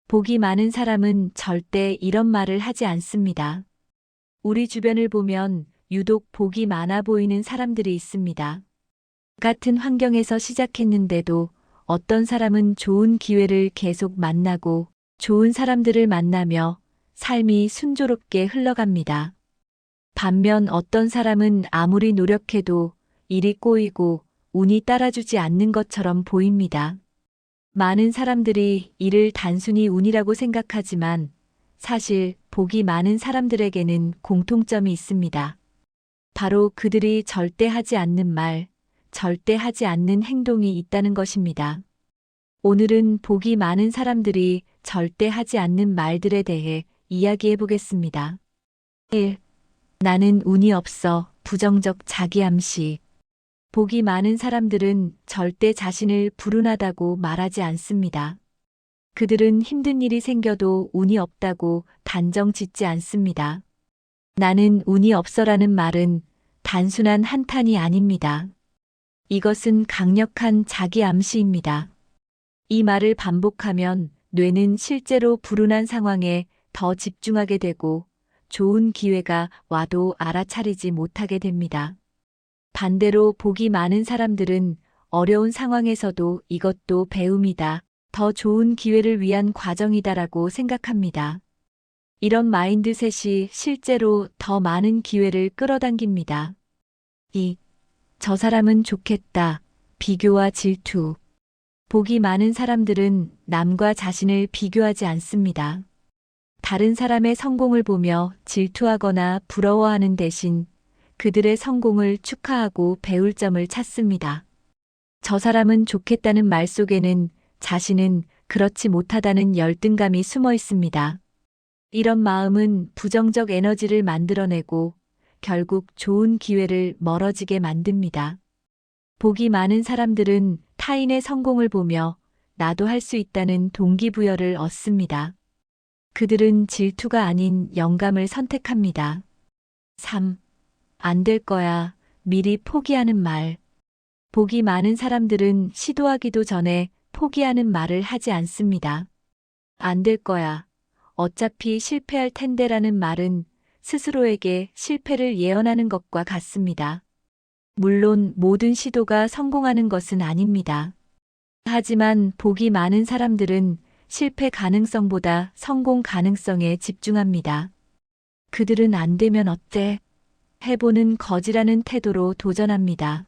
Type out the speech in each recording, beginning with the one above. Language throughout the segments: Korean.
복이 많은 사람은 절대 이런 말을 하지 않습니다. 우리 주변을 보면 유독 복이 많아 보이는 사람들이 있습니다. 같은 환경에서 시작했는데도 어떤 사람은 좋은 기회를 계속 만나고 좋은 사람들을 만나며 삶이 순조롭게 흘러갑니다. 반면 어떤 사람은 아무리 노력해도 일이 꼬이고 운이 따라주지 않는 것처럼 보입니다. 많은 사람들이 이를 단순히 운이라고 생각하지만 사실 복이 많은 사람들에게는 공통점이 있습니다. 바로 그들이 절대 하지 않는 말, 절대 하지 않는 행동이 있다는 것입니다. 오늘은 복이 많은 사람들이 절대 하지 않는 말들에 대해 이야기해 보겠습니다. 1. 나는 운이 없어. 부정적 자기암시. 복이 많은 사람들은 절대 자신을 불운하다고 말하지 않습니다. 그들은 힘든 일이 생겨도 운이 없다고 단정 짓지 않습니다. 나는 운이 없어라는 말은 단순한 한탄이 아닙니다. 이것은 강력한 자기 암시입니다. 이 말을 반복하면 뇌는 실제로 불운한 상황에 더 집중하게 되고 좋은 기회가 와도 알아차리지 못하게 됩니다. 반대로 복이 많은 사람들은 어려운 상황에서도 이것도 배움이다, 더 좋은 기회를 위한 과정이다라고 생각합니다. 이런 마인드셋이 실제로 더 많은 기회를 끌어당깁니다. 2. 저 사람은 좋겠다. 비교와 질투. 복이 많은 사람들은 남과 자신을 비교하지 않습니다. 다른 사람의 성공을 보며 질투하거나 부러워하는 대신 그들의 성공을 축하하고 배울 점을 찾습니다. 저 사람은 좋겠다는 말 속에는 자신은 그렇지 못하다는 열등감이 숨어 있습니다. 이런 마음은 부정적 에너지를 만들어내고 결국 좋은 기회를 멀어지게 만듭니다. 복이 많은 사람들은 타인의 성공을 보며 나도 할 수 있다는 동기부여를 얻습니다. 그들은 질투가 아닌 영감을 선택합니다. 3. 안 될 거야. 미리 포기하는 말. 복이 많은 사람들은 시도하기도 전에 포기하는 말을 하지 않습니다. 안 될 거야. 어차피 실패할 텐데라는 말은 스스로에게 실패를 예언하는 것과 같습니다. 물론 모든 시도가 성공하는 것은 아닙니다. 하지만 복이 많은 사람들은 실패 가능성보다 성공 가능성에 집중합니다. 그들은 안 되면 어때? 해보는 거지라는 태도로 도전합니다.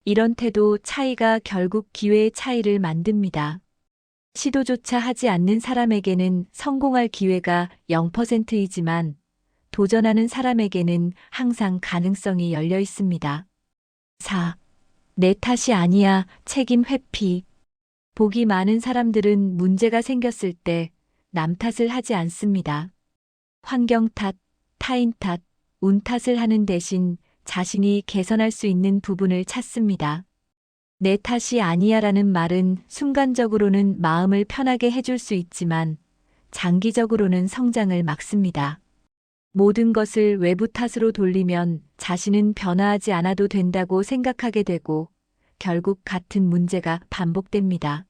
이런 태도 차이가 결국 기회의 차이를 만듭니다. 시도조차 하지 않는 사람에게는 성공할 기회가 0%이지만 도전하는 사람에게는 항상 가능성이 열려 있습니다. 4. 내 탓이 아니야. 책임 회피. 복이 많은 사람들은 문제가 생겼을 때 남 탓을 하지 않습니다. 환경 탓, 타인 탓, 운 탓을 하는 대신 자신이 개선할 수 있는 부분을 찾습니다. 내 탓이 아니야라는 말은 순간적으로는 마음을 편하게 해줄 수 있지만 장기적으로는 성장을 막습니다. 모든 것을 외부 탓으로 돌리면 자신은 변화하지 않아도 된다고 생각하게 되고 결국 같은 문제가 반복됩니다.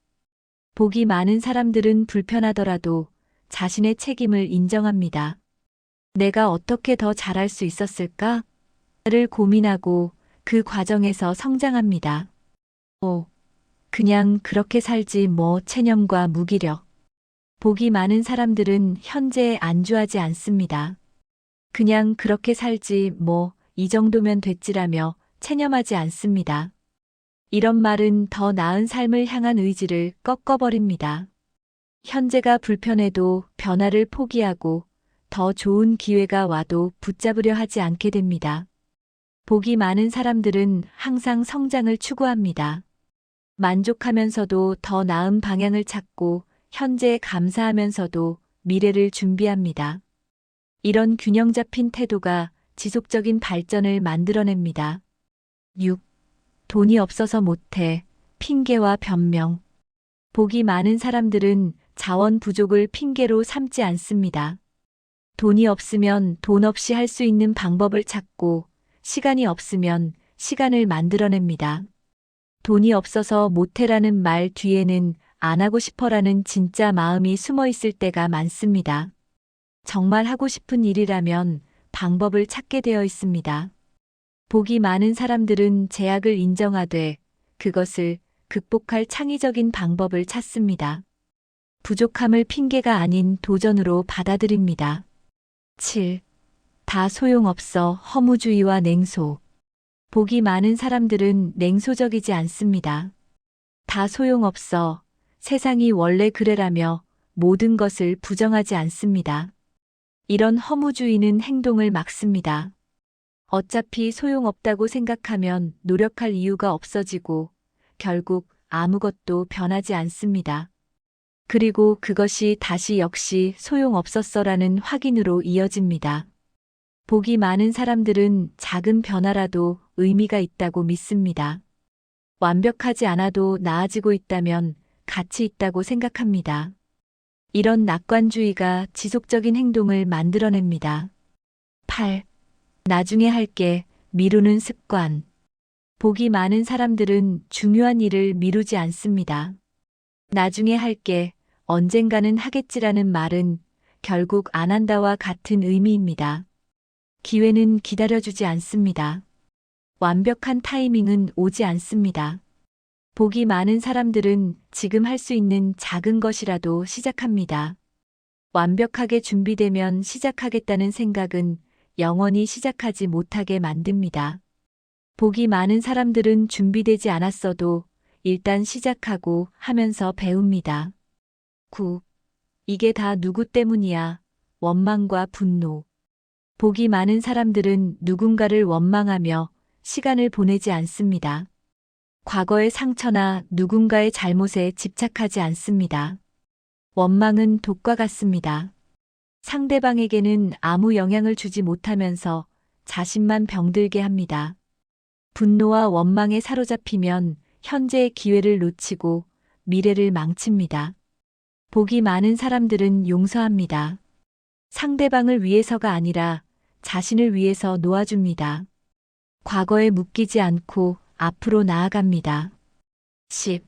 복이 많은 사람들은 불편하더라도 자신의 책임을 인정합니다. 내가 어떻게 더 잘할 수 있었을까? 를 고민하고 그 과정에서 성장합니다. 5. 그냥 그렇게 살지 뭐. 체념과 무기력. 복이 많은 사람들은 현재에 안주하지 않습니다. 그냥 그렇게 살지 뭐, 이 정도면 됐지라며 체념하지 않습니다. 이런 말은 더 나은 삶을 향한 의지를 꺾어버립니다. 현재가 불편해도 변화를 포기하고 더 좋은 기회가 와도 붙잡으려 하지 않게 됩니다. 복이 많은 사람들은 항상 성장을 추구합니다. 만족하면서도 더 나은 방향을 찾고 현재에 감사하면서도 미래를 준비합니다. 이런 균형 잡힌 태도가 지속적인 발전을 만들어냅니다. 6. 돈이 없어서 못해. 핑계와 변명. 복이 많은 사람들은 자원 부족을 핑계로 삼지 않습니다. 돈이 없으면 돈 없이 할 수 있는 방법을 찾고 시간이 없으면 시간을 만들어냅니다. 돈이 없어서 못해라는 말 뒤에는 안 하고 싶어라는 진짜 마음이 숨어 있을 때가 많습니다. 정말 하고 싶은 일이라면 방법을 찾게 되어 있습니다. 복이 많은 사람들은 제약을 인정하되 그것을 극복할 창의적인 방법을 찾습니다. 부족함을 핑계가 아닌 도전으로 받아들입니다. 7. 다 소용없어 허무주의와 냉소. 복이 많은 사람들은 냉소적이지 않습니다. 다 소용없어 세상이 원래 그래라며 모든 것을 부정하지 않습니다. 이런 허무주의는 행동을 막습니다. 어차피 소용없다고 생각하면 노력할 이유가 없어지고 결국 아무것도 변하지 않습니다. 그리고 그것이 다시 역시 소용없었어라는 확인으로 이어집니다. 복이 많은 사람들은 작은 변화라도 의미가 있다고 믿습니다. 완벽하지 않아도 나아지고 있다면 가치 있다고 생각합니다. 이런 낙관주의가 지속적인 행동을 만들어냅니다. 8. 나중에 할게 미루는 습관. 복이 많은 사람들은 중요한 일을 미루지 않습니다. 나중에 할게, 언젠가는 하겠지라는 말은 결국 안 한다와 같은 의미입니다. 기회는 기다려주지 않습니다. 완벽한 타이밍은 오지 않습니다. 복이 많은 사람들은 지금 할 수 있는 작은 것이라도 시작합니다. 완벽하게 준비되면 시작하겠다는 생각은 영원히 시작하지 못하게 만듭니다. 복이 많은 사람들은 준비되지 않았어도 일단 시작하고 하면서 배웁니다. 9. 이게 다 누구 때문이야? 원망과 분노. 복이 많은 사람들은 누군가를 원망하며 시간을 보내지 않습니다. 과거의 상처나 누군가의 잘못에 집착하지 않습니다. 원망은 독과 같습니다. 상대방에게는 아무 영향을 주지 못하면서 자신만 병들게 합니다. 분노와 원망에 사로잡히면 현재의 기회를 놓치고 미래를 망칩니다. 복이 많은 사람들은 용서합니다. 상대방을 위해서가 아니라 자신을 위해서 놓아줍니다. 과거에 묶이지 않고 앞으로 나아갑니다. 10.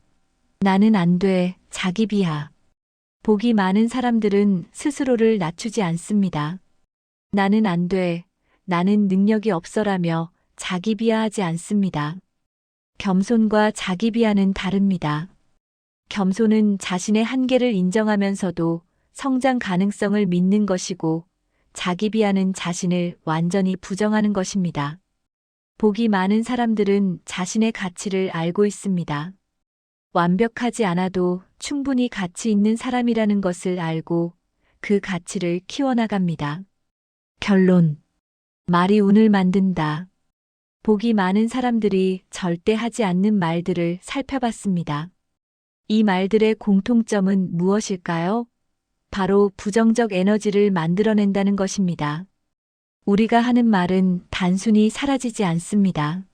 나는 안 돼, 자기 비하. 복이 많은 사람들은 스스로를 낮추지 않습니다. 나는 안 돼, 나는 능력이 없어라며 자기 비하하지 않습니다. 겸손과 자기 비하는 다릅니다. 겸손은 자신의 한계를 인정하면서도 성장 가능성을 믿는 것이고 자기 비하는 자신을 완전히 부정하는 것입니다. 복이 많은 사람들은 자신의 가치를 알고 있습니다. 완벽하지 않아도 충분히 가치 있는 사람이라는 것을 알고 그 가치를 키워나갑니다. 결론. 말이 운을 만든다. 복이 많은 사람들이 절대 하지 않는 말들을 살펴봤습니다. 이 말들의 공통점은 무엇일까요? 바로 부정적 에너지를 만들어낸다는 것입니다. 우리가 하는 말은 단순히 사라지지 않습니다.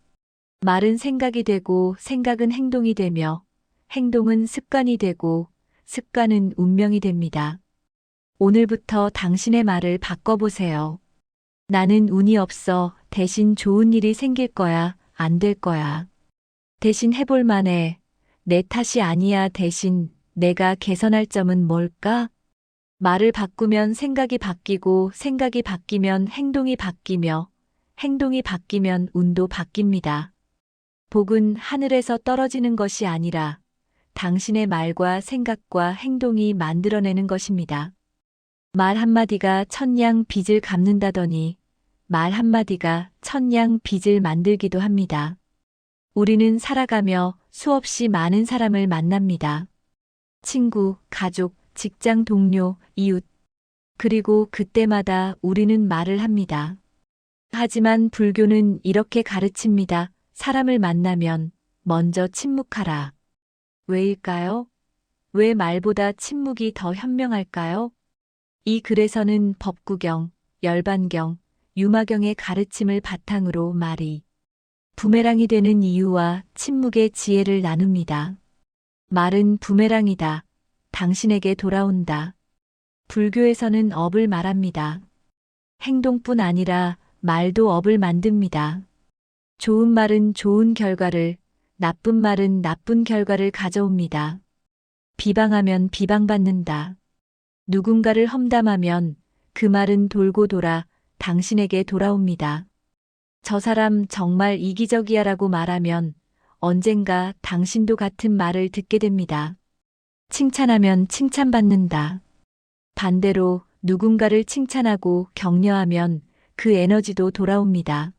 말은 생각이 되고 생각은 행동이 되며 행동은 습관이 되고 습관은 운명이 됩니다. 오늘부터 당신의 말을 바꿔보세요. 나는 운이 없어. 대신 좋은 일이 생길 거야. 안 될 거야. 대신 해볼 만해. 내 탓이 아니야. 대신 내가 개선할 점은 뭘까? 말을 바꾸면 생각이 바뀌고 생각이 바뀌면 행동이 바뀌며 행동이 바뀌면 운도 바뀝니다. 복은 하늘에서 떨어지는 것이 아니라 당신의 말과 생각과 행동이 만들어내는 것입니다. 말 한마디가 천냥 빚을 갚는다더니 말 한마디가 천냥 빚을 만들기도 합니다. 우리는 살아가며 수없이 많은 사람을 만납니다. 친구, 가족, 직장 동료, 이웃. 그리고 그때마다 우리는 말을 합니다. 하지만 불교는 이렇게 가르칩니다. 사람을 만나면 먼저 침묵하라. 왜일까요? 왜 말보다 침묵이 더 현명할까요? 이 글에서는 법구경, 열반경, 유마경의 가르침을 바탕으로 말이 부메랑이 되는 이유와 침묵의 지혜를 나눕니다. 말은 부메랑이다. 당신에게 돌아온다. 불교에서는 업을 말합니다. 행동뿐 아니라 말도 업을 만듭니다. 좋은 말은 좋은 결과를, 나쁜 말은 나쁜 결과를 가져옵니다. 비방하면 비방받는다. 누군가를 험담하면 그 말은 돌고 돌아 당신에게 돌아옵니다. 저 사람 정말 이기적이야라고 말하면 언젠가 당신도 같은 말을 듣게 됩니다. 칭찬하면 칭찬받는다. 반대로 누군가를 칭찬하고 격려하면 그 에너지도 돌아옵니다.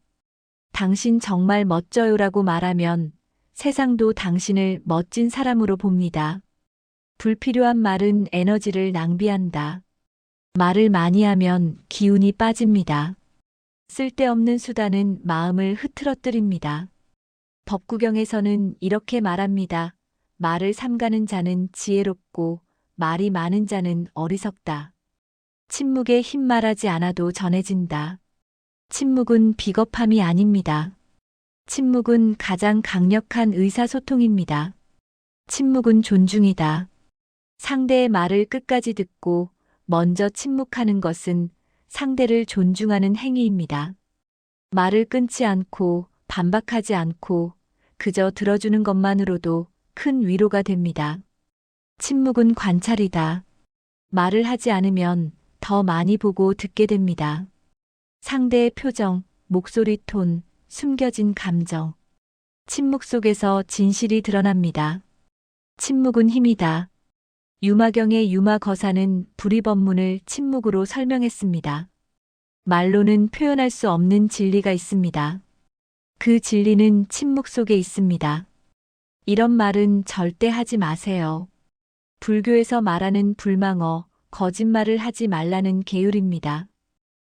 당신 정말 멋져요라고 말하면 세상도 당신을 멋진 사람으로 봅니다. 불필요한 말은 에너지를 낭비한다. 말을 많이 하면 기운이 빠집니다. 쓸데없는 수다는 마음을 흐트러뜨립니다. 법구경에서는 이렇게 말합니다. 말을 삼가는 자는 지혜롭고 말이 많은 자는 어리석다. 침묵에 흰 말하지 않아도 전해진다. 침묵은 비겁함이 아닙니다. 침묵은 가장 강력한 의사소통입니다. 침묵은 존중이다. 상대의 말을 끝까지 듣고 먼저 침묵하는 것은 상대를 존중하는 행위입니다. 말을 끊지 않고 반박하지 않고 그저 들어주는 것만으로도 큰 위로가 됩니다. 침묵은 관찰이다. 말을 하지 않으면 더 많이 보고 듣게 됩니다. 상대의 표정, 목소리 톤, 숨겨진 감정. 침묵 속에서 진실이 드러납니다. 침묵은 힘이다. 유마경의 유마거사는 불이법문을 침묵으로 설명했습니다. 말로는 표현할 수 없는 진리가 있습니다. 그 진리는 침묵 속에 있습니다. 이런 말은 절대 하지 마세요. 불교에서 말하는 불망어, 거짓말을 하지 말라는 계율입니다.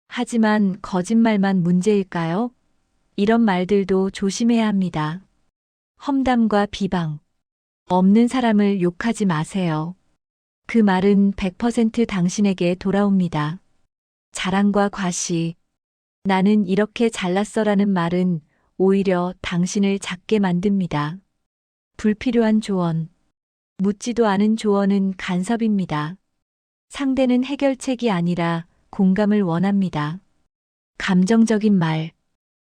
하지만 거짓말만 문제일까요? 이런 말들도 조심해야 합니다. 험담과 비방. 없는 사람을 욕하지 마세요. 그 말은 100% 당신에게 돌아옵니다. 자랑과 과시. 나는 이렇게 잘났어라는 말은 오히려 당신을 작게 만듭니다. 불필요한 조언. 묻지도 않은 조언은 간섭입니다. 상대는 해결책이 아니라 공감을 원합니다. 감정적인 말.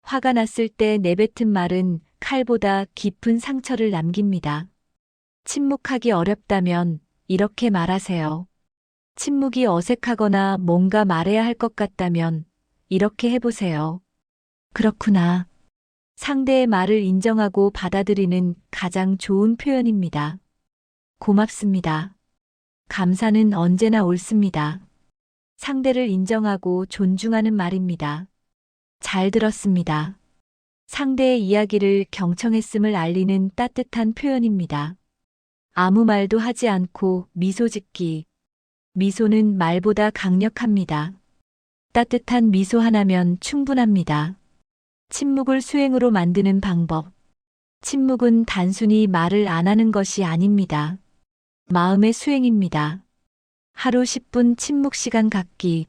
화가 났을 때 내뱉은 말은 칼보다 깊은 상처를 남깁니다. 침묵하기 어렵다면 이렇게 말하세요. 침묵이 어색하거나 뭔가 말해야 할 것 같다면 이렇게 해보세요. 그렇구나. 상대의 말을 인정하고 받아들이는 가장 좋은 표현입니다. 고맙습니다. 감사는 언제나 옳습니다. 상대를 인정하고 존중하는 말입니다. 잘 들었습니다. 상대의 이야기를 경청했음을 알리는 따뜻한 표현입니다. 아무 말도 하지 않고 미소 짓기. 미소는 말보다 강력합니다. 따뜻한 미소 하나면 충분합니다. 침묵을 수행으로 만드는 방법. 침묵은 단순히 말을 안 하는 것이 아닙니다. 마음의 수행입니다. 하루 10분 침묵 시간 갖기.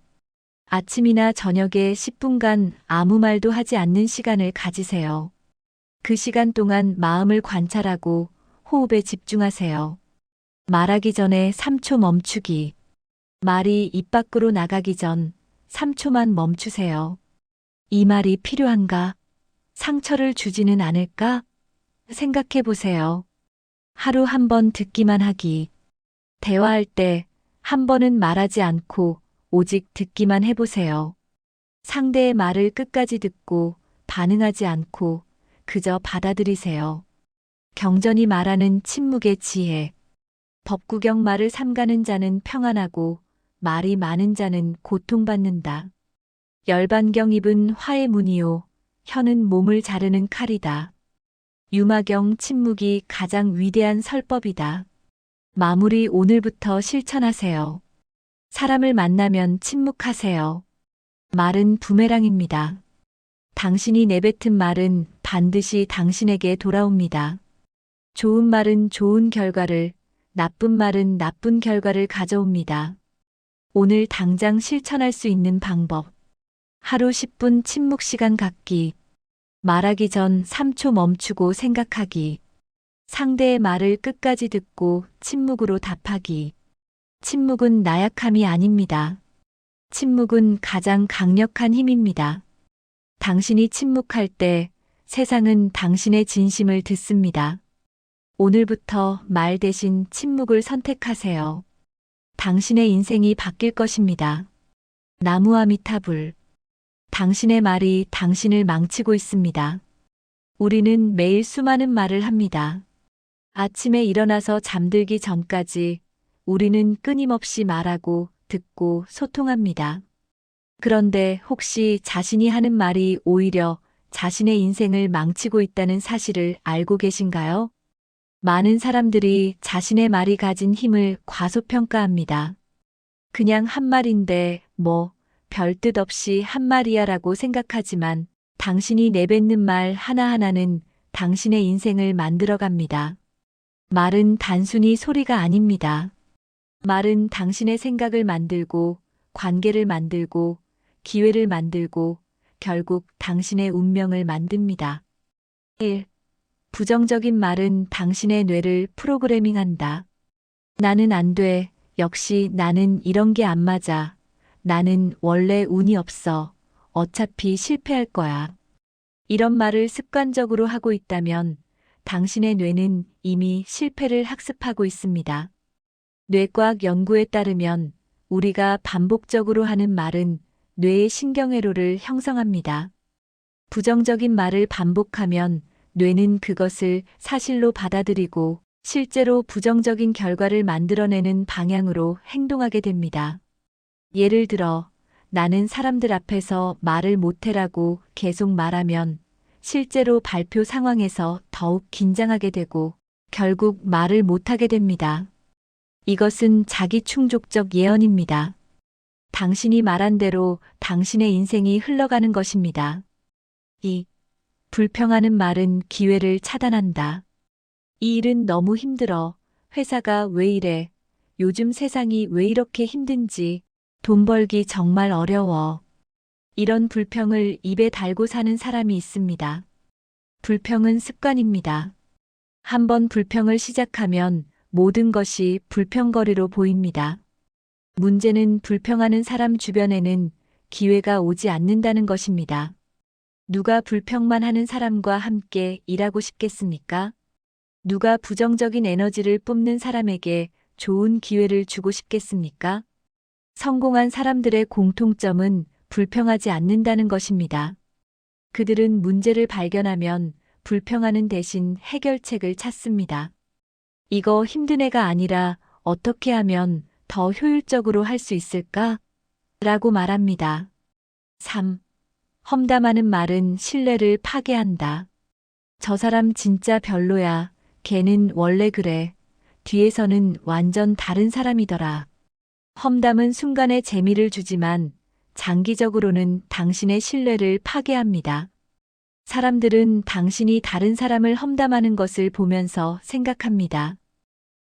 아침이나 저녁에 10분간 아무 말도 하지 않는 시간을 가지세요. 그 시간 동안 마음을 관찰하고 호흡에 집중하세요. 말하기 전에 3초 멈추기. 말이 입 밖으로 나가기 전 3초만 멈추세요. 이 말이 필요한가? 상처를 주지는 않을까? 생각해 보세요. 하루 한 번 듣기만 하기. 대화할 때 한 번은 말하지 않고 오직 듣기만 해보세요. 상대의 말을 끝까지 듣고 반응하지 않고 그저 받아들이세요. 경전이 말하는 침묵의 지혜. 법구경 말을 삼가는 자는 평안하고 말이 많은 자는 고통받는다. 열반경 입은 화의 문이요. 혀는 몸을 자르는 칼이다. 유마경 침묵이 가장 위대한 설법이다. 마무리 오늘부터 실천하세요. 사람을 만나면 침묵하세요. 말은 부메랑입니다. 당신이 내뱉은 말은 반드시 당신에게 돌아옵니다. 좋은 말은 좋은 결과를, 나쁜 말은 나쁜 결과를 가져옵니다. 오늘 당장 실천할 수 있는 방법. 하루 10분 침묵 시간 갖기. 말하기 전 3초 멈추고 생각하기. 상대의 말을 끝까지 듣고 침묵으로 답하기. 침묵은 나약함이 아닙니다. 침묵은 가장 강력한 힘입니다. 당신이 침묵할 때 세상은 당신의 진심을 듣습니다. 오늘부터 말 대신 침묵을 선택하세요. 당신의 인생이 바뀔 것입니다. 나무아미타불. 당신의 말이 당신을 망치고 있습니다. 우리는 매일 수많은 말을 합니다. 아침에 일어나서 잠들기 전까지 우리는 끊임없이 말하고 듣고 소통합니다. 그런데 혹시 자신이 하는 말이 오히려 자신의 인생을 망치고 있다는 사실을 알고 계신가요? 많은 사람들이 자신의 말이 가진 힘을 과소평가합니다. 그냥 한 말인데 별 뜻 없이 한 말이야라고 생각하지만 당신이 내뱉는 말 하나하나는 당신의 인생을 만들어갑니다. 말은 단순히 소리가 아닙니다. 말은 당신의 생각을 만들고 관계를 만들고 기회를 만들고 결국 당신의 운명을 만듭니다. 1. 부정적인 말은 당신의 뇌를 프로그래밍한다. 나는 안 돼. 역시 나는 이런 게 안 맞아. 나는 원래 운이 없어. 어차피 실패할 거야. 이런 말을 습관적으로 하고 있다면 당신의 뇌는 이미 실패를 학습하고 있습니다. 뇌과학 연구에 따르면 우리가 반복적으로 하는 말은 뇌의 신경회로를 형성합니다. 부정적인 말을 반복하면 뇌는 그것을 사실로 받아들이고 실제로 부정적인 결과를 만들어내는 방향으로 행동하게 됩니다. 예를 들어, 나는 사람들 앞에서 말을 못해라고 계속 말하면 실제로 발표 상황에서 더욱 긴장하게 되고 결국 말을 못하게 됩니다. 이것은 자기 충족적 예언입니다. 당신이 말한 대로 당신의 인생이 흘러가는 것입니다. 2. 불평하는 말은 기회를 차단한다. 이 일은 너무 힘들어. 회사가 왜 이래? 요즘 세상이 왜 이렇게 힘든지. 돈 벌기 정말 어려워. 이런 불평을 입에 달고 사는 사람이 있습니다. 불평은 습관입니다. 한번 불평을 시작하면 모든 것이 불평거리로 보입니다. 문제는 불평하는 사람 주변에는 기회가 오지 않는다는 것입니다. 누가 불평만 하는 사람과 함께 일하고 싶겠습니까? 누가 부정적인 에너지를 뿜는 사람에게 좋은 기회를 주고 싶겠습니까? 성공한 사람들의 공통점은 불평하지 않는다는 것입니다. 그들은 문제를 발견하면 불평하는 대신 해결책을 찾습니다. 이거 힘든 애가 아니라 어떻게 하면 더 효율적으로 할 수 있을까? 라고 말합니다. 3. 험담하는 말은 신뢰를 파괴한다. 저 사람 진짜 별로야. 걔는 원래 그래. 뒤에서는 완전 다른 사람이더라. 험담은 순간의 재미를 주지만 장기적으로는 당신의 신뢰를 파괴합니다. 사람들은 당신이 다른 사람을 험담하는 것을 보면서 생각합니다.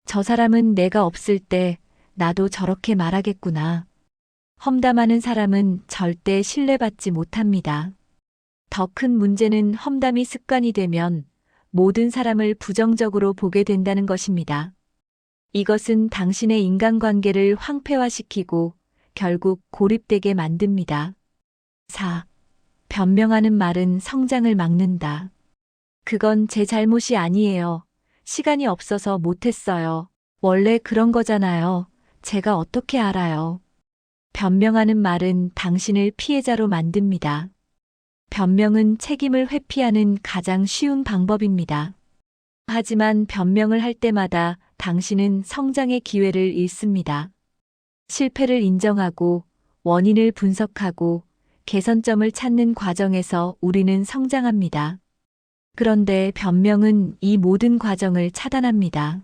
저 사람은 내가 없을 때 나도 저렇게 말하겠구나. 험담하는 사람은 절대 신뢰받지 못합니다. 더 큰 문제는 험담이 습관이 되면 모든 사람을 부정적으로 보게 된다는 것입니다. 이것은 당신의 인간관계를 황폐화시키고 결국 고립되게 만듭니다. 4. 변명하는 말은 성장을 막는다. 그건 제 잘못이 아니에요. 시간이 없어서 못했어요. 원래 그런 거잖아요. 제가 어떻게 알아요. 변명하는 말은 당신을 피해자로 만듭니다. 변명은 책임을 회피하는 가장 쉬운 방법입니다. 하지만 변명을 할 때마다 당신은 성장의 기회를 잃습니다. 실패를 인정하고 원인을 분석하고 개선점을 찾는 과정에서 우리는 성장합니다. 그런데 변명은 이 모든 과정을 차단합니다.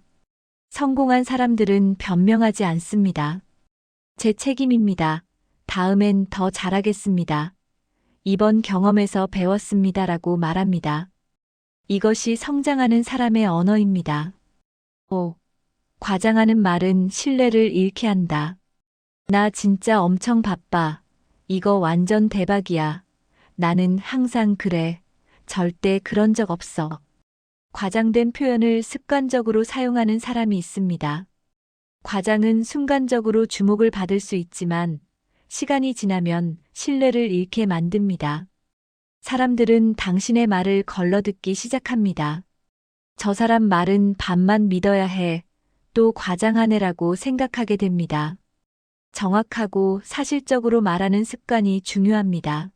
성공한 사람들은 변명하지 않습니다. 제 책임입니다. 다음엔 더 잘하겠습니다. 이번 경험에서 배웠습니다라고 말합니다. 이것이 성장하는 사람의 언어입니다. 5. 과장하는 말은 신뢰를 잃게 한다. 나 진짜 엄청 바빠. 이거 완전 대박이야. 나는 항상 그래. 절대 그런 적 없어. 과장된 표현을 습관적으로 사용하는 사람이 있습니다. 과장은 순간적으로 주목을 받을 수 있지만 시간이 지나면 신뢰를 잃게 만듭니다. 사람들은 당신의 말을 걸러듣기 시작합니다. 저 사람 말은 반만 믿어야 해. 또 과장하네라고 생각하게 됩니다. 정확하고 사실적으로 말하는 습관이 중요합니다.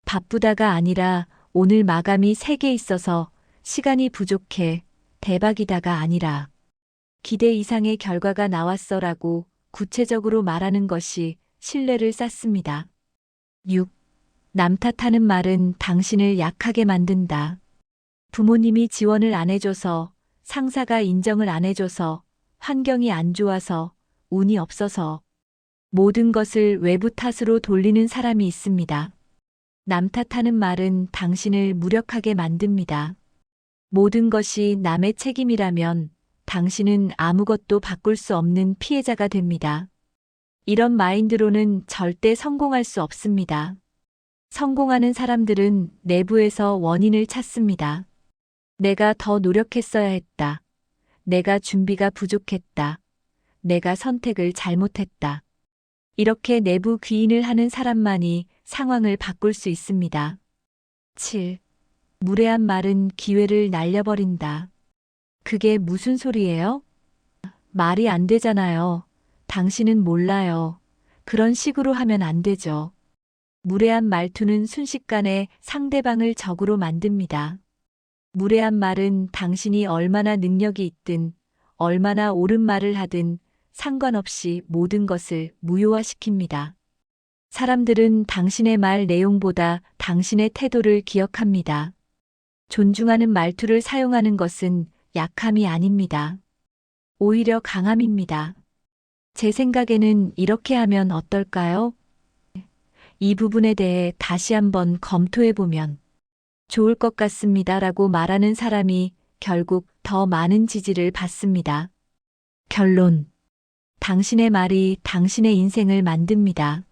바쁘다가 아니라 오늘 마감이 3개 있어서 시간이 부족해. 대박이다가 아니라 기대 이상의 결과가 나왔어라고 구체적으로 말하는 것이 신뢰를 쌓습니다. 6. 남 탓하는 말은 당신을 약하게 만든다. 부모님이 지원을 안 해줘서, 상사가 인정을 안 해줘서, 환경이 안 좋아서, 운이 없어서 모든 것을 외부 탓으로 돌리는 사람이 있습니다. 남 탓하는 말은 당신을 무력하게 만듭니다. 모든 것이 남의 책임이라면 당신은 아무것도 바꿀 수 없는 피해자가 됩니다. 이런 마인드로는 절대 성공할 수 없습니다. 성공하는 사람들은 내부에서 원인을 찾습니다. 내가 더 노력했어야 했다. 내가 준비가 부족했다. 내가 선택을 잘못했다. 이렇게 내부 귀인을 하는 사람만이 상황을 바꿀 수 있습니다. 7. 무례한 말은 기회를 날려버린다. 그게 무슨 소리예요? 말이 안 되잖아요. 당신은 몰라요. 그런 식으로 하면 안 되죠. 무례한 말투는 순식간에 상대방을 적으로 만듭니다. 무례한 말은 당신이 얼마나 능력이 있든, 얼마나 옳은 말을 하든 상관없이 모든 것을 무효화시킵니다. 사람들은 당신의 말 내용보다 당신의 태도를 기억합니다. 존중하는 말투를 사용하는 것은 약함이 아닙니다. 오히려 강함입니다. 제 생각에는 이렇게 하면 어떨까요? 이 부분에 대해 다시 한번 검토해 보면 좋을 것 같습니다. 라고 말하는 사람이 결국 더 많은 지지를 받습니다. 결론. 당신의 말이 당신의 인생을 만듭니다.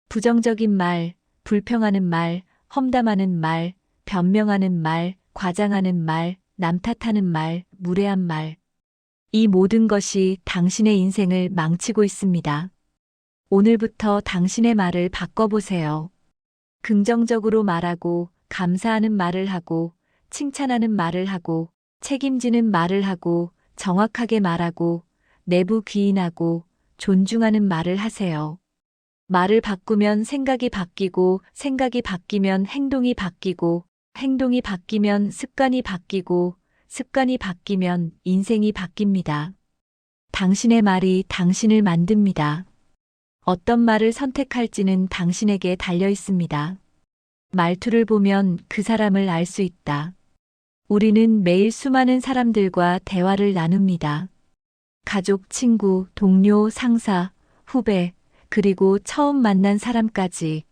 부정적인 말, 불평하는 말, 험담하는 말, 변명하는 말, 과장하는 말, 남 탓하는 말, 무례한 말. 이 모든 것이 당신의 인생을 망치고 있습니다. 오늘부터 당신의 말을 바꿔보세요. 긍정적으로 말하고, 감사하는 말을 하고, 칭찬하는 말을 하고, 책임지는 말을 하고, 정확하게 말하고, 내부 귀인하고, 존중하는 말을 하세요. 말을 바꾸면 생각이 바뀌고, 생각이 바뀌면 행동이 바뀌고, 행동이 바뀌면 습관이 바뀌고, 습관이 바뀌면 인생이 바뀝니다. 당신의 말이 당신을 만듭니다. 어떤 말을 선택할지는 당신에게 달려 있습니다. 말투를 보면 그 사람을 알 수 있다. 우리는 매일 수많은 사람들과 대화를 나눕니다. 가족, 친구, 동료, 상사, 후배, 그리고 처음 만난 사람까지.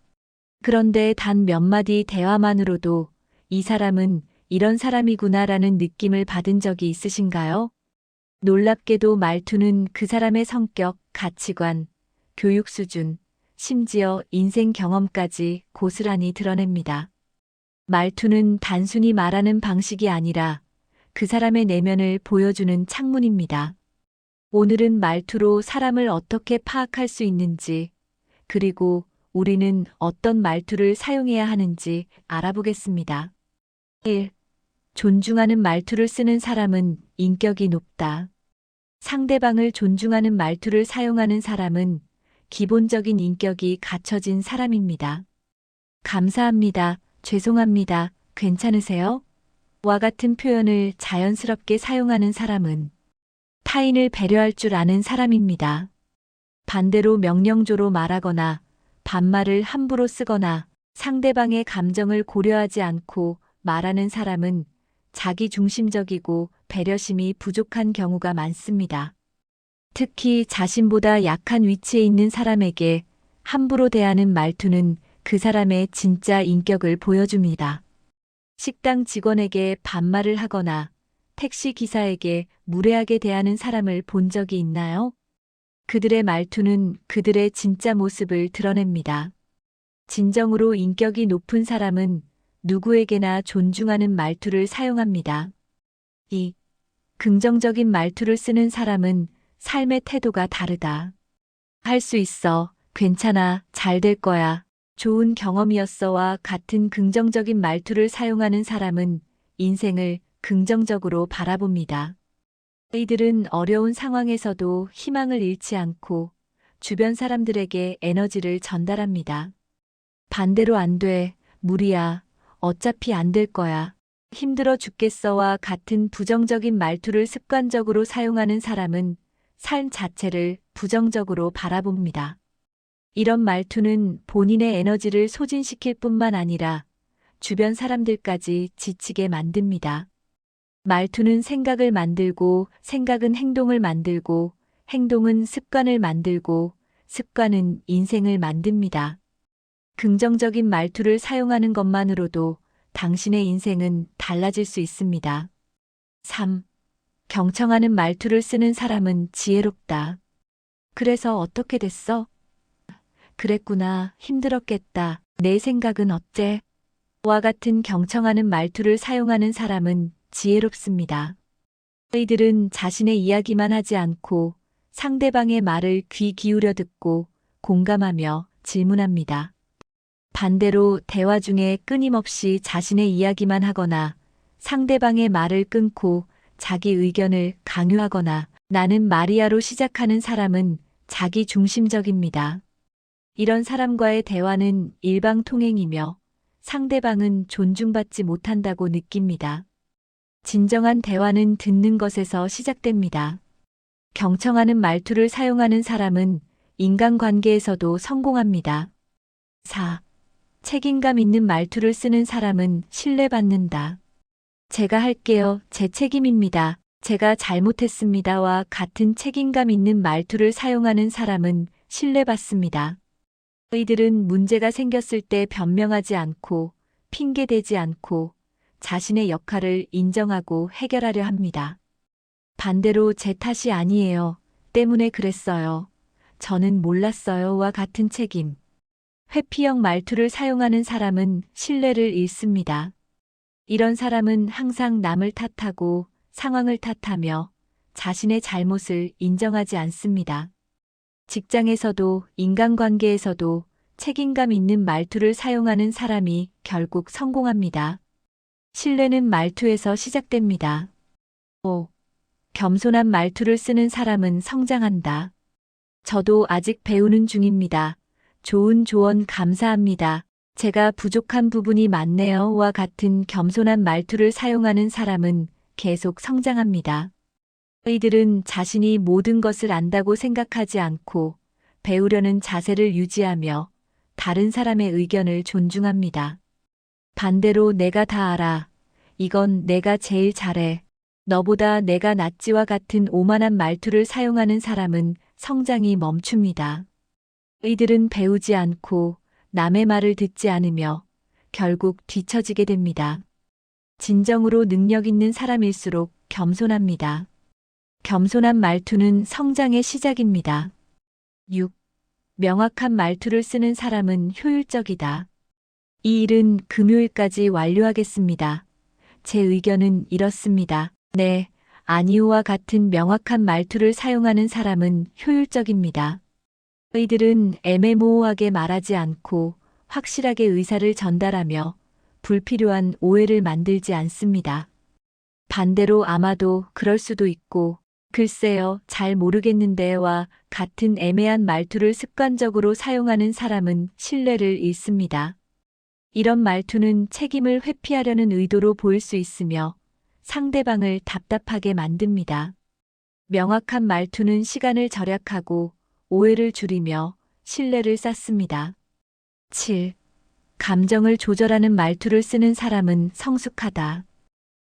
그런데 단 몇 마디 대화만으로도 이 사람은 이런 사람이구나라는 느낌을 받은 적이 있으신가요? 놀랍게도 말투는 그 사람의 성격, 가치관, 교육 수준, 심지어 인생 경험까지 고스란히 드러냅니다. 말투는 단순히 말하는 방식이 아니라 그 사람의 내면을 보여주는 창문입니다. 오늘은 말투로 사람을 어떻게 파악할 수 있는지, 그리고 우리는 어떤 말투를 사용해야 하는지 알아보겠습니다. 1. 존중하는 말투를 쓰는 사람은 인격이 높다. 상대방을 존중하는 말투를 사용하는 사람은 기본적인 인격이 갖춰진 사람입니다. 감사합니다. 죄송합니다. 괜찮으세요? 와 같은 표현을 자연스럽게 사용하는 사람은 타인을 배려할 줄 아는 사람입니다. 반대로 명령조로 말하거나 반말을 함부로 쓰거나 상대방의 감정을 고려하지 않고 말하는 사람은 자기중심적이고 배려심이 부족한 경우가 많습니다. 특히 자신보다 약한 위치에 있는 사람에게 함부로 대하는 말투는 그 사람의 진짜 인격을 보여줍니다. 식당 직원에게 반말을 하거나 택시 기사에게 무례하게 대하는 사람을 본 적이 있나요? 그들의 말투는 그들의 진짜 모습을 드러냅니다. 진정으로 인격이 높은 사람은 누구에게나 존중하는 말투를 사용합니다. 2. 긍정적인 말투를 쓰는 사람은 삶의 태도가 다르다. 할 수 있어, 괜찮아, 잘 될 거야, 좋은 경험이었어와 같은 긍정적인 말투를 사용하는 사람은 인생을 긍정적으로 바라봅니다. 이들은 어려운 상황에서도 희망을 잃지 않고 주변 사람들에게 에너지를 전달합니다. 반대로 안 돼, 무리야, 어차피 안 될 거야, 힘들어 죽겠어와 같은 부정적인 말투를 습관적으로 사용하는 사람은 삶 자체를 부정적으로 바라봅니다. 이런 말투는 본인의 에너지를 소진시킬 뿐만 아니라 주변 사람들까지 지치게 만듭니다. 말투는 생각을 만들고, 생각은 행동을 만들고, 행동은 습관을 만들고, 습관은 인생을 만듭니다. 긍정적인 말투를 사용하는 것만으로도 당신의 인생은 달라질 수 있습니다. 3. 경청하는 말투를 쓰는 사람은 지혜롭다. 그래서 어떻게 됐어? 그랬구나. 힘들었겠다. 내 생각은 어째? 와 같은 경청하는 말투를 사용하는 사람은 지혜롭습니다. 이들은 자신의 이야기만 하지 않고 상대방의 말을 귀 기울여 듣고 공감하며 질문합니다. 반대로 대화 중에 끊임없이 자신의 이야기만 하거나 상대방의 말을 끊고 자기 의견을 강요하거나 나는 마리아로 시작하는 사람은 자기 중심적입니다. 이런 사람과의 대화는 일방통행이며 상대방은 존중받지 못한다고 느낍니다. 진정한 대화는 듣는 것에서 시작됩니다. 경청하는 말투를 사용하는 사람은 인간관계에서도 성공합니다. 4. 책임감 있는 말투를 쓰는 사람은 신뢰받는다. 제가 할게요. 제 책임입니다. 제가 잘못했습니다와 같은 책임감 있는 말투를 사용하는 사람은 신뢰받습니다. 이들은 문제가 생겼을 때 변명하지 않고 핑계대지 않고 자신의 역할을 인정하고 해결하려 합니다. 반대로 제 탓이 아니에요. 때문에 그랬어요. 저는 몰랐어요와 같은 책임. 회피형 말투를 사용하는 사람은 신뢰를 잃습니다. 이런 사람은 항상 남을 탓하고 상황을 탓하며 자신의 잘못을 인정하지 않습니다. 직장에서도 인간관계에서도 책임감 있는 말투를 사용하는 사람이 결국 성공합니다. 신뢰는 말투에서 시작됩니다. 5. 겸손한 말투를 쓰는 사람은 성장한다. 저도 아직 배우는 중입니다. 좋은 조언 감사합니다. 제가 부족한 부분이 많네요와 같은 겸손한 말투를 사용하는 사람은 계속 성장합니다. 이들은 자신이 모든 것을 안다고 생각하지 않고 배우려는 자세를 유지하며 다른 사람의 의견을 존중합니다. 반대로 내가 다 알아. 이건 내가 제일 잘해. 너보다 내가 낫지와 같은 오만한 말투를 사용하는 사람은 성장이 멈춥니다. 이들은 배우지 않고 남의 말을 듣지 않으며 결국 뒤처지게 됩니다. 진정으로 능력 있는 사람일수록 겸손합니다. 겸손한 말투는 성장의 시작입니다. 6. 명확한 말투를 쓰는 사람은 효율적이다. 이 일은 금요일까지 완료하겠습니다. 제 의견은 이렇습니다. 네, 아니오와 같은 명확한 말투를 사용하는 사람은 효율적입니다. 이들은 애매모호하게 말하지 않고 확실하게 의사를 전달하며 불필요한 오해를 만들지 않습니다. 반대로 아마도 그럴 수도 있고 글쎄요, 잘 모르겠는데와 같은 애매한 말투를 습관적으로 사용하는 사람은 신뢰를 잃습니다. 이런 말투는 책임을 회피하려는 의도로 보일 수 있으며 상대방을 답답하게 만듭니다. 명확한 말투는 시간을 절약하고 오해를 줄이며 신뢰를 쌓습니다. 7. 감정을 조절하는 말투를 쓰는 사람은 성숙하다.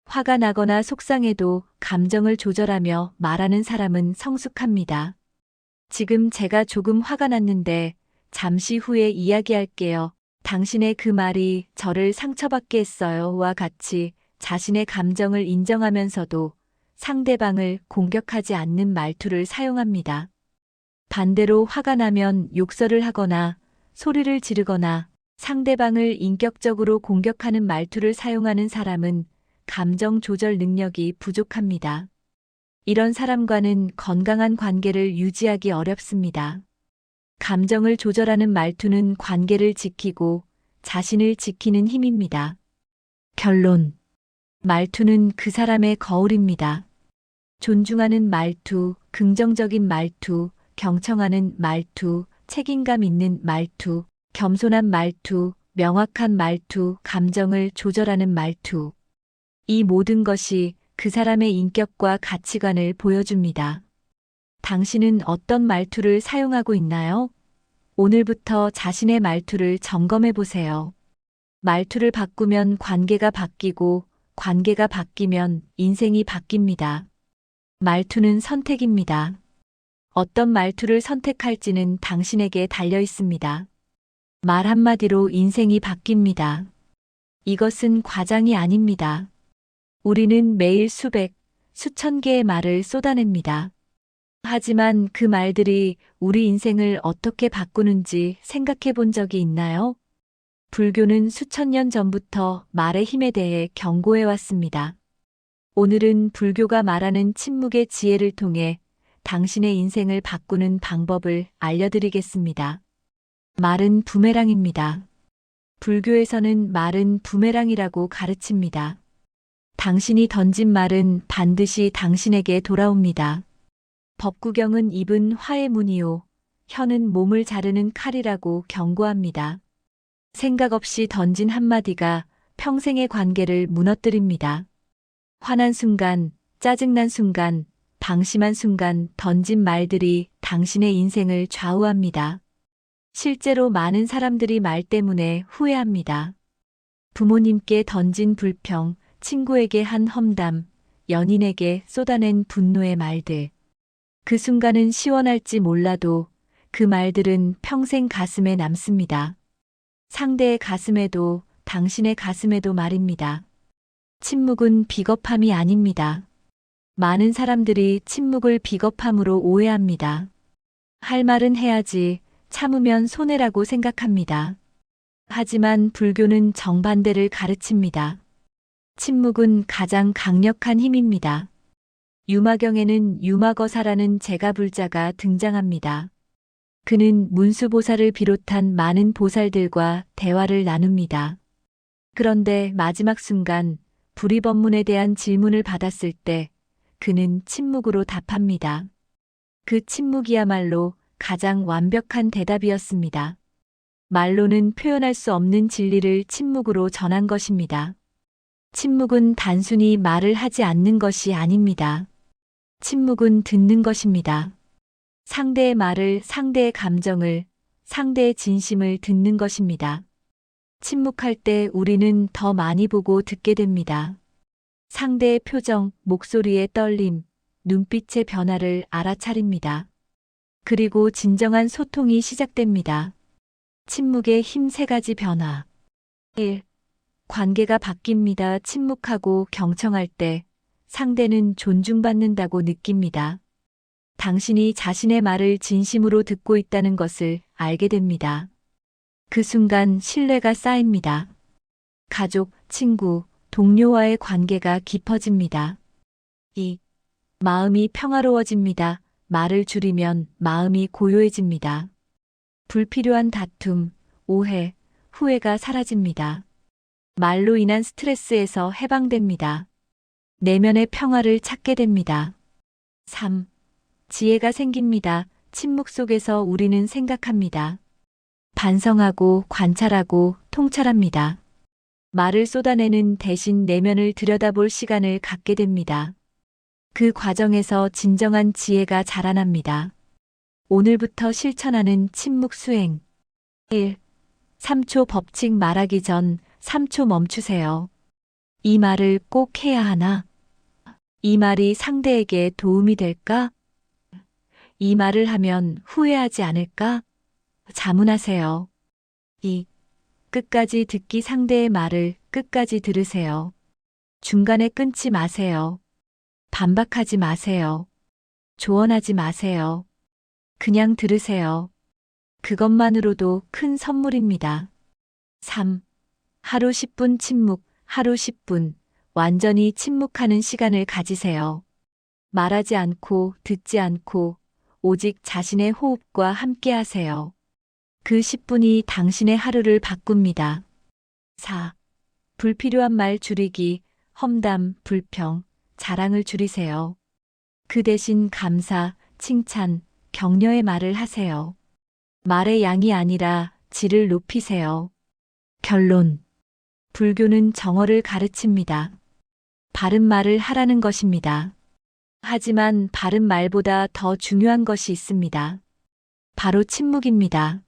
화가 나거나 속상해도 감정을 조절하며 말하는 사람은 성숙합니다. 지금 제가 조금 화가 났는데 잠시 후에 이야기할게요. 당신의 그 말이 저를 상처받게 했어요와 같이 자신의 감정을 인정하면서도 상대방을 공격하지 않는 말투를 사용합니다. 반대로 화가 나면 욕설을 하거나 소리를 지르거나 상대방을 인격적으로 공격하는 말투를 사용하는 사람은 감정 조절 능력이 부족합니다. 이런 사람과는 건강한 관계를 유지하기 어렵습니다. 감정을 조절하는 말투는 관계를 지키고 자신을 지키는 힘입니다. 결론. 말투는 그 사람의 거울입니다. 존중하는 말투, 긍정적인 말투, 경청하는 말투, 책임감 있는 말투, 겸손한 말투, 명확한 말투, 감정을 조절하는 말투. 이 모든 것이 그 사람의 인격과 가치관을 보여줍니다. 당신은 어떤 말투를 사용하고 있나요? 오늘부터 자신의 말투를 점검해 보세요. 말투를 바꾸면 관계가 바뀌고, 관계가 바뀌면 인생이 바뀝니다. 말투는 선택입니다. 어떤 말투를 선택할지는 당신에게 달려 있습니다. 말 한마디로 인생이 바뀝니다. 이것은 과장이 아닙니다. 우리는 매일 수백, 수천 개의 말을 쏟아냅니다. 하지만 그 말들이 우리 인생을 어떻게 바꾸는지 생각해 본 적이 있나요? 불교는 수천 년 전부터 말의 힘에 대해 경고해 왔습니다. 오늘은 불교가 말하는 침묵의 지혜를 통해 당신의 인생을 바꾸는 방법을 알려드리겠습니다. 말은 부메랑입니다. 불교에서는 말은 부메랑이라고 가르칩니다. 당신이 던진 말은 반드시 당신에게 돌아옵니다. 법구경은 입은 화의 문이요, 혀는 몸을 자르는 칼이라고 경고합니다. 생각 없이 던진 한마디가 평생의 관계를 무너뜨립니다. 화난 순간, 짜증난 순간, 방심한 순간 던진 말들이 당신의 인생을 좌우합니다. 실제로 많은 사람들이 말 때문에 후회합니다. 부모님께 던진 불평, 친구에게 한 험담, 연인에게 쏟아낸 분노의 말들. 그 순간은 시원할지 몰라도 그 말들은 평생 가슴에 남습니다. 상대의 가슴에도 당신의 가슴에도 말입니다. 침묵은 비겁함이 아닙니다. 많은 사람들이 침묵을 비겁함으로 오해합니다. 할 말은 해야지, 참으면 손해라고 생각합니다. 하지만 불교는 정반대를 가르칩니다. 침묵은 가장 강력한 힘입니다. 유마경에는 유마거사라는 제가불자가 등장합니다. 그는 문수보살을 비롯한 많은 보살들과 대화를 나눕니다. 그런데 마지막 순간 불이법문에 대한 질문을 받았을 때 그는 침묵으로 답합니다. 그 침묵이야말로 가장 완벽한 대답이었습니다. 말로는 표현할 수 없는 진리를 침묵으로 전한 것입니다. 침묵은 단순히 말을 하지 않는 것이 아닙니다. 침묵은 듣는 것입니다. 상대의 말을, 상대의 감정을, 상대의 진심을 듣는 것입니다. 침묵할 때 우리는 더 많이 보고 듣게 됩니다. 상대의 표정, 목소리의 떨림, 눈빛의 변화를 알아차립니다. 그리고 진정한 소통이 시작됩니다. 침묵의 힘 3가지 변화. 1. 관계가 바뀝니다. 침묵하고 경청할 때 상대는 존중받는다고 느낍니다. 당신이 자신의 말을 진심으로 듣고 있다는 것을 알게 됩니다. 그 순간 신뢰가 쌓입니다. 가족, 친구, 동료와의 관계가 깊어집니다. 2. 마음이 평화로워집니다. 말을 줄이면 마음이 고요해집니다. 불필요한 다툼, 오해, 후회가 사라집니다. 말로 인한 스트레스에서 해방됩니다. 내면의 평화를 찾게 됩니다. 3. 지혜가 생깁니다. 침묵 속에서 우리는 생각합니다. 반성하고 관찰하고 통찰합니다. 말을 쏟아내는 대신 내면을 들여다볼 시간을 갖게 됩니다. 그 과정에서 진정한 지혜가 자라납니다. 오늘부터 실천하는 침묵 수행. 1. 3초 법칙 말하기 전 3초 멈추세요. 이 말을 꼭 해야 하나? 이 말이 상대에게 도움이 될까? 이 말을 하면 후회하지 않을까? 자문하세요. 2. 끝까지 듣기 상대의 말을 끝까지 들으세요. 중간에 끊지 마세요. 반박하지 마세요. 조언하지 마세요. 그냥 들으세요. 그것만으로도 큰 선물입니다. 3. 하루 10분 침묵, 하루 10분. 완전히 침묵하는 시간을 가지세요. 말하지 않고 듣지 않고 오직 자신의 호흡과 함께 하세요. 그 10분이 당신의 하루를 바꿉니다. 4. 불필요한 말 줄이기, 험담, 불평, 자랑을 줄이세요. 그 대신 감사, 칭찬, 격려의 말을 하세요. 말의 양이 아니라 질을 높이세요. 결론. 불교는 정어를 가르칩니다. 바른 말을 하라는 것입니다. 하지만 바른 말보다 더 중요한 것이 있습니다. 바로 침묵입니다.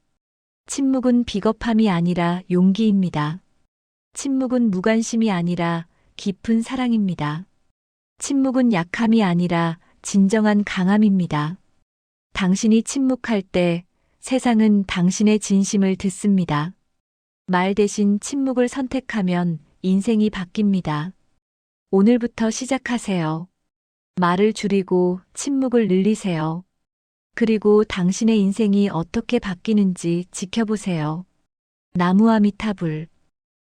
침묵은 비겁함이 아니라 용기입니다. 침묵은 무관심이 아니라 깊은 사랑입니다. 침묵은 약함이 아니라 진정한 강함입니다. 당신이 침묵할 때 세상은 당신의 진심을 듣습니다. 말 대신 침묵을 선택하면 인생이 바뀝니다. 오늘부터 시작하세요. 말을 줄이고 침묵을 늘리세요. 그리고 당신의 인생이 어떻게 바뀌는지 지켜보세요. 나무아미타불